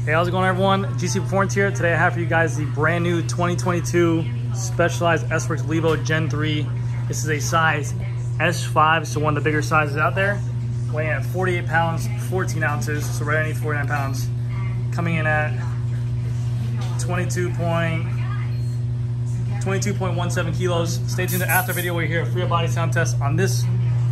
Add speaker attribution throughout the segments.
Speaker 1: Hey, how's it going, everyone? GC Performance here. Today I have for you guys the brand new 2022 Specialized S-Works Levo Gen 3. This is a size S5, so one of the bigger sizes out there. Weighing at 48 pounds, 14 ounces, so right underneath 49 pounds. Coming in at 22.17 kilos. Stay tuned to after video where you hear a free body sound test on this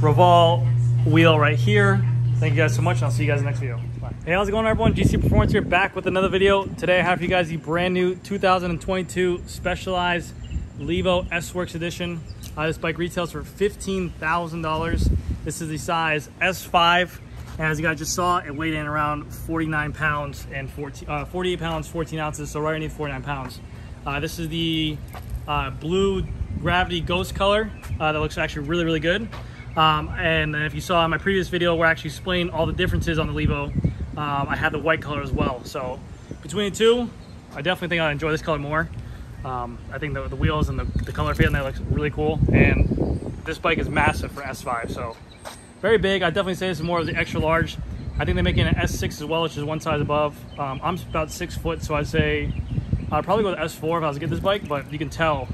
Speaker 1: Revolve wheel right here. Thank you guys so much, and I'll see you guys in the next video. Bye. Hey, how's it going, everyone? GC Performance here, back with another video. Today I have for you guys the brand new 2022 Specialized Levo S-Works Edition. This bike retails for $15,000. This is the size S5. And as you guys just saw, it weighed in around 49 pounds and 48 pounds, 14 ounces, so right underneath 49 pounds. This is the blue gravity ghost color that looks actually really, really good. And if you saw in my previous video where I actually explained all the differences on the Levo, I had the white color as well. So between the two, I definitely think I enjoy this color more. I think the wheels and the color fit in there looks really cool. And this bike is massive for S5, so very big. I definitely say this is more of the extra large. I think they make it an S6 as well, which is one size above. I'm about 6 foot, so I'd say I'd probably go to S4 if I was to get this bike, but you can tell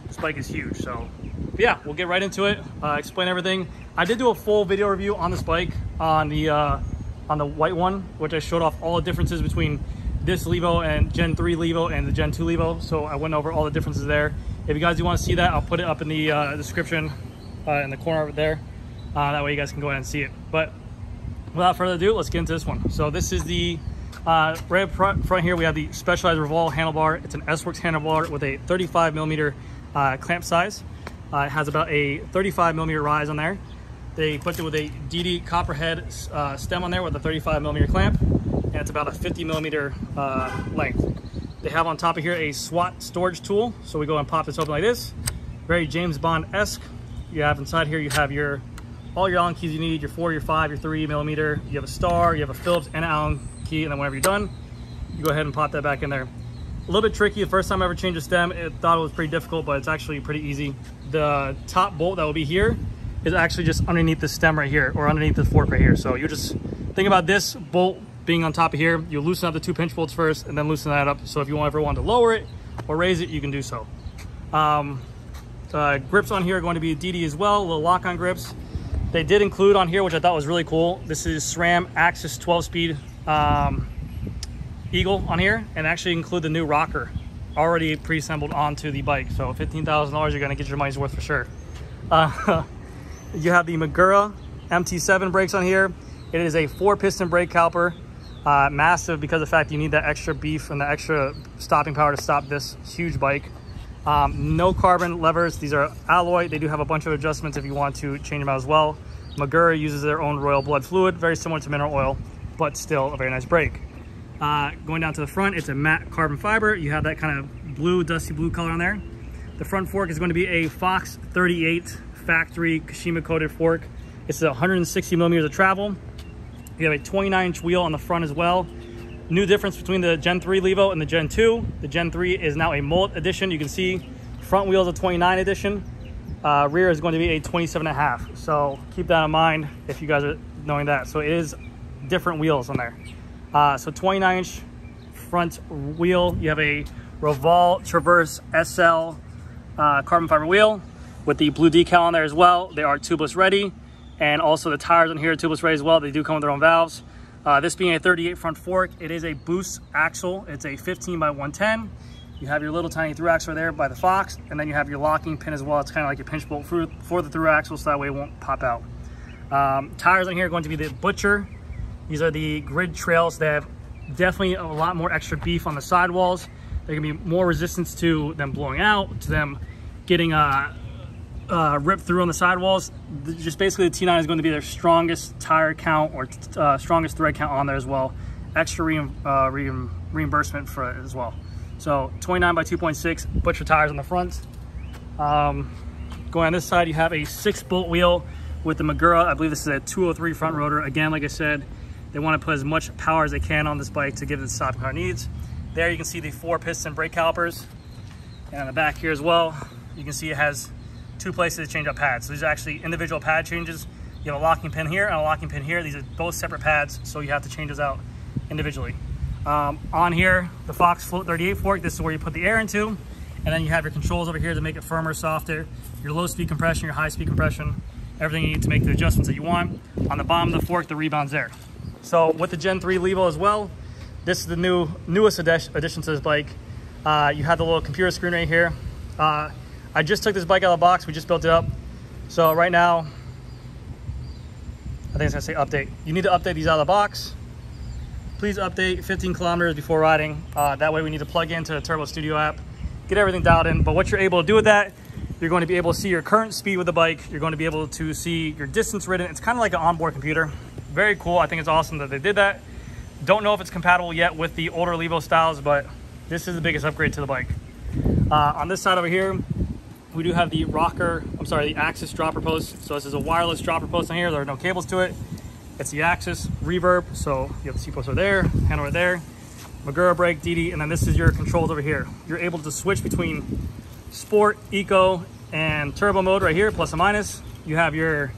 Speaker 1: this bike is huge. So but yeah, we'll get right into it, explain everything. I did do a full video review on this bike on the white one, which I showed off all the differences between this Levo and Gen 3 Levo and the Gen 2 Levo. So I went over all the differences there. If you guys do want to see that, I'll put it up in the description in the corner over there. That way you guys can go ahead and see it. But without further ado, let's get into this one. So this is the right up front here, we have the Specialized Revolve Handlebar. It's an S-Works handlebar with a 35 millimeter clamp size. It has about a 35 millimeter rise on there. They equipped it with a DD copperhead stem on there with a 35 millimeter clamp, and it's about a 50 millimeter length. They have on top of here a SWAT storage tool. So we go and pop this open like this. Very James Bond-esque. You have inside here, you have all your Allen keys you need, your 4, your 5, your 3 millimeter. You have a star, you have a Phillips and an Allen key, and then whenever you're done, you go ahead and pop that back in there. A little bit tricky. The first time I ever changed a stem, I thought it was pretty difficult, but it's actually pretty easy. The top bolt that will be here is actually just underneath the stem right here, or underneath the fork right here. So you just think about this bolt being on top of here. You loosen up the 2 pinch bolts first, and then loosen that up. So if you ever want to lower it or raise it, you can do so. Grips on here are going to be DD as well, little lock-on grips. They did include on here, which I thought was really cool. This is SRAM Axis 12-speed Eagle on here, and actually include the new rocker already pre-assembled onto the bike. So $15,000, you're gonna get your money's worth for sure. You have the Magura Mt7 brakes on here. It is a 4-piston brake caliper, massive because of the fact you need that extra beef and the extra stopping power to stop this huge bike. No carbon levers. These are alloy. They do have a bunch of adjustments if you want to change them out as well. Magura uses their own royal blood fluid, very similar to mineral oil, but still a very nice brake. Going down to the front, it's a matte carbon fiber. You have that kind of blue, dusty blue color on there. The front fork is going to be a Fox 38 factory Kashima coated fork. It's 160 millimeters of travel. You have a 29-inch wheel on the front as well. New difference between the Gen 3 Levo and the Gen 2. The Gen 3 is now a mullet edition. You can see front wheel is a 29 edition. Rear is going to be a 27.5. So keep that in mind if you guys are knowing that. So it is different wheels on there. So 29-inch front wheel. You have a Revolve Traverse SL carbon fiber wheel with the blue decal on there as well. They are tubeless ready. And also the tires on here are tubeless ready as well. They do come with their own valves. This being a 38 front fork, it is a boost axle. It's a 15 by 110. You have your little tiny through axle there by the Fox, and then you have your locking pin as well. It's kind of like a pinch bolt for the through axle, so that way it won't pop out. Tires on here are going to be the Butcher. These are the grid trails. They have definitely a lot more extra beef on the sidewalls. There can be more resistance to them blowing out, to them getting ripped through on the sidewalls. Just basically the T9 is going to be their strongest tire count or strongest thread count on there as well. Extra reimbursement for it as well. So 29 by 2.6 Butcher tires on the front. Going on this side, you have a 6-bolt wheel with the Magura. I believe this is a 203 front rotor. Again, like I said, they want to put as much power as they can on this bike to give it the stopping power it needs. There you can see the 4-piston brake calipers. And on the back here as well, you can see it has 2 places to change up pads. So these are actually individual pad changes. You have a locking pin here and a locking pin here. These are both separate pads, so you have to change those out individually. On here, the Fox Float 38 fork, this is where you put the air into. And then you have your controls over here to make it firmer, softer. Your low speed compression, your high speed compression, everything you need to make the adjustments that you want. On the bottom of the fork, the rebound's there. So with the Gen 3 Levo as well, this is the newest addition to this bike. You have the little computer screen right here. I just took this bike out of the box. We just built it up. So right now, I think it's gonna say update. You need to update these out of the box. Please update 15 kilometers before riding. That way we need to plug into the Tubro Studio app, get everything dialed in. But what you're able to do with that, you're going to be able to see your current speed with the bike. You're going to be able to see your distance ridden. It's kind of like an onboard computer. Very cool. I think it's awesome that they did that. Don't know if it's compatible yet with the older Levo styles, but this is the biggest upgrade to the bike. On this side over here, we do have the the Axis dropper post. So this is a wireless dropper post on here. There are no cables to it. It's the Axis reverb. So you have the seat post over there, handle right there, Magura brake, DD, and then this is your controls over here. You're able to switch between sport, eco, and turbo mode right here, plus and minus. You have your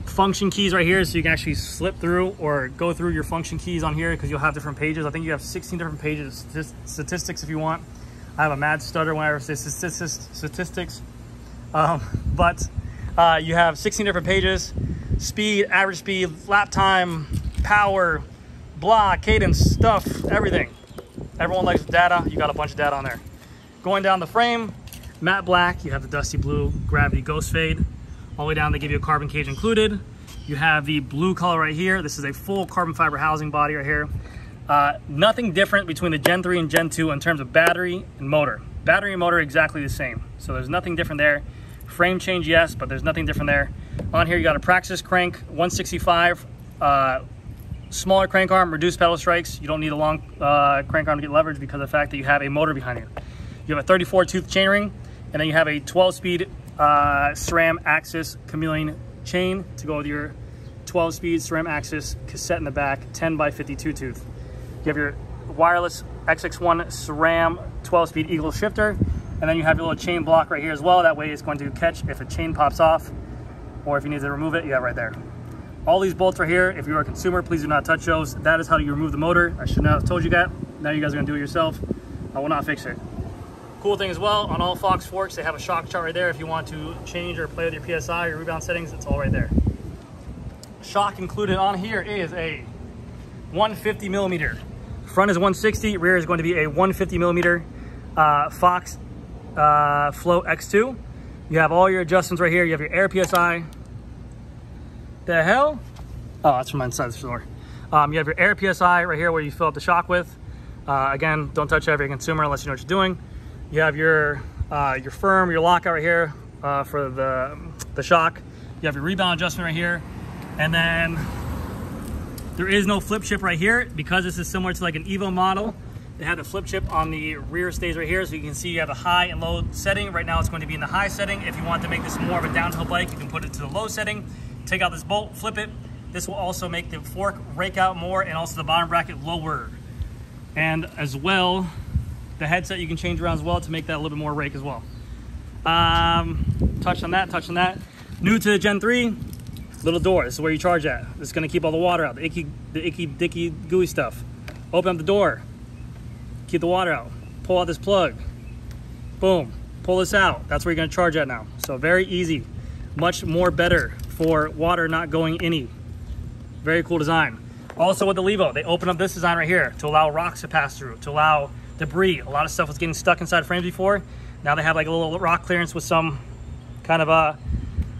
Speaker 1: function keys right here, so you can actually slip through or go through your function keys on here because you'll have different pages. I think you have 16 different pages of statistics if you want. I have a mad stutter when I say statistics. But you have 16 different pages: speed, average speed, lap time, power, blah, cadence, stuff, everything. Everyone likes data. You got a bunch of data on there. Going down the frame, matte black, you have the dusty blue gravity ghost fade. All the way down, they give you a carbon cage included. You have the blue color right here. This is a full carbon fiber housing body right here. Nothing different between the Gen 3 and Gen 2 in terms of battery and motor. Battery and motor are exactly the same. So there's nothing different there. Frame change, yes, but there's nothing different there. On here, you got a Praxis crank, 165, smaller crank arm, reduced pedal strikes. You don't need a long crank arm to get leverage because of the fact that you have a motor behind you. You have a 34 tooth chainring, and then you have a 12-speed SRAM Axis chameleon chain to go with your 12-speed SRAM Axis cassette in the back, 10x52 tooth. You have your wireless XX1 SRAM 12-speed Eagle shifter, and then you have your little chain block right here as well. That way it's going to catch if a chain pops off, or if you need to remove it, you have it right there. All these bolts right here, if you're a consumer, please do not touch those. That is how you remove the motor. I should not have told you that. Now you guys are gonna do it yourself. I will not fix it. Cool thing as well, on all Fox forks, they have a shock chart right there. If you want to change or play with your PSI or rebound settings, it's all right there. Shock included on here is a 150 millimeter. Front is 160, rear is going to be a 150 millimeter Fox Float X2. You have all your adjustments right here. You have your air PSI. The hell? Oh, that's from inside the store. You have your air PSI right here where you fill up the shock with. Again, don't touch every consumer unless you know what you're doing. You have your firm, your lockout right here for the shock. You have your rebound adjustment right here. And then there is no flip chip right here because this is similar to like an Evo model. They have the flip chip on the rear stays right here, so you can see you have a high and low setting. Right now it's going to be in the high setting. If you want to make this more of a downhill bike, you can put it to the low setting. Take out this bolt, flip it. This will also make the fork rake out more and also the bottom bracket lower. And as well, the headset you can change around as well to make that a little bit more rake as well. Touch on that. New to the Gen 3, little door. This is where you charge at. This is gonna keep all the water out, the icky, dicky, gooey stuff. Open up the door, keep the water out. Pull out this plug, boom, pull this out. That's where you're gonna charge at now. So very easy, much more better for water not going any. Very cool design. Also with the Levo, they open up this design right here to allow rocks to pass through, to allow debris. A lot of stuff was getting stuck inside frames before. Now they have like a little rock clearance with some kind of a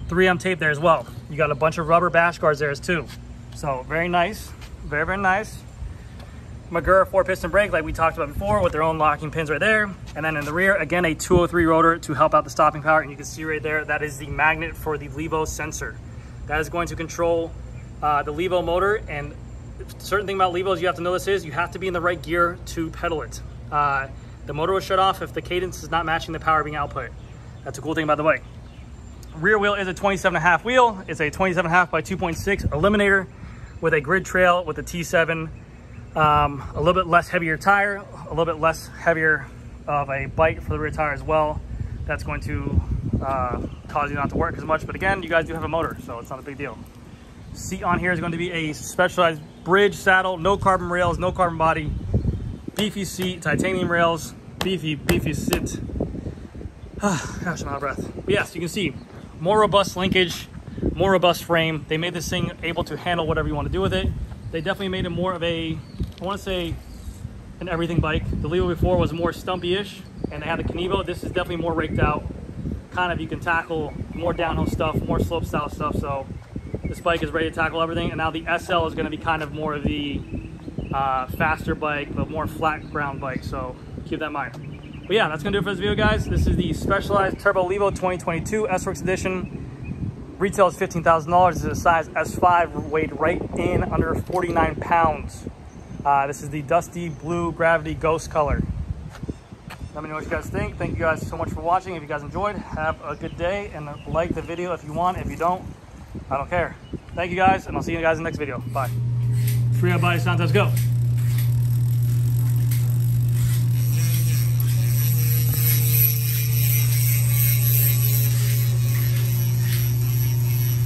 Speaker 1: 3M tape there as well. You got a bunch of rubber bash guards there too. So very nice, very, very nice. Magura 4-piston brake like we talked about before with their own locking pins right there. And then in the rear, again, a 203 rotor to help out the stopping power. And you can see right there, that is the magnet for the Levo sensor. That is going to control the Levo motor. And certain thing about Levos you have to know this is you have to be in the right gear to pedal it. The motor will shut off if the cadence is not matching the power being output. That's a cool thing about the bike. Rear wheel is a 27.5 wheel. It's a 27.5 by 2.6 eliminator with a grid trail with a T7. A little bit less heavier tire, a little bit less heavier of a bite for the rear tire as well. That's going to cause you not to work as much. But again, you guys do have a motor, so it's not a big deal. Seat on here is going to be a specialized bridge saddle, no carbon rails, no carbon body, beefy seat, titanium rails, beefy seat. Gosh, I'm out of breath. But yes, you can see more robust linkage, more robust frame. They made this thing able to handle whatever you want to do with it. They definitely made it more of a, I want to say, an everything bike. The Levo before was more stumpy-ish, and they had the Kenevo. This is definitely more raked out. Kind of, you can tackle more downhill stuff, more slope style stuff. So this bike is ready to tackle everything. And now the SL is going to be kind of more of the faster bike, but more flat ground bike. So keep that in mind. But yeah, that's gonna do it for this video, guys. This is the Specialized Turbo Levo 2022 S-Works Edition. Retail is $15,000. This is a size S5, weighed right in under 49 pounds. This is the dusty blue gravity ghost color. Let me know what you guys think. Thank you guys so much for watching. If you guys enjoyed, have a good day, and like the video if you want. If you don't, I don't care. Thank you guys, and I'll see you guys in the next video. Bye. Free up body sound test, go.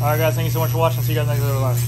Speaker 1: All right, guys, thank you so much for watching. See you guys next video. Bye.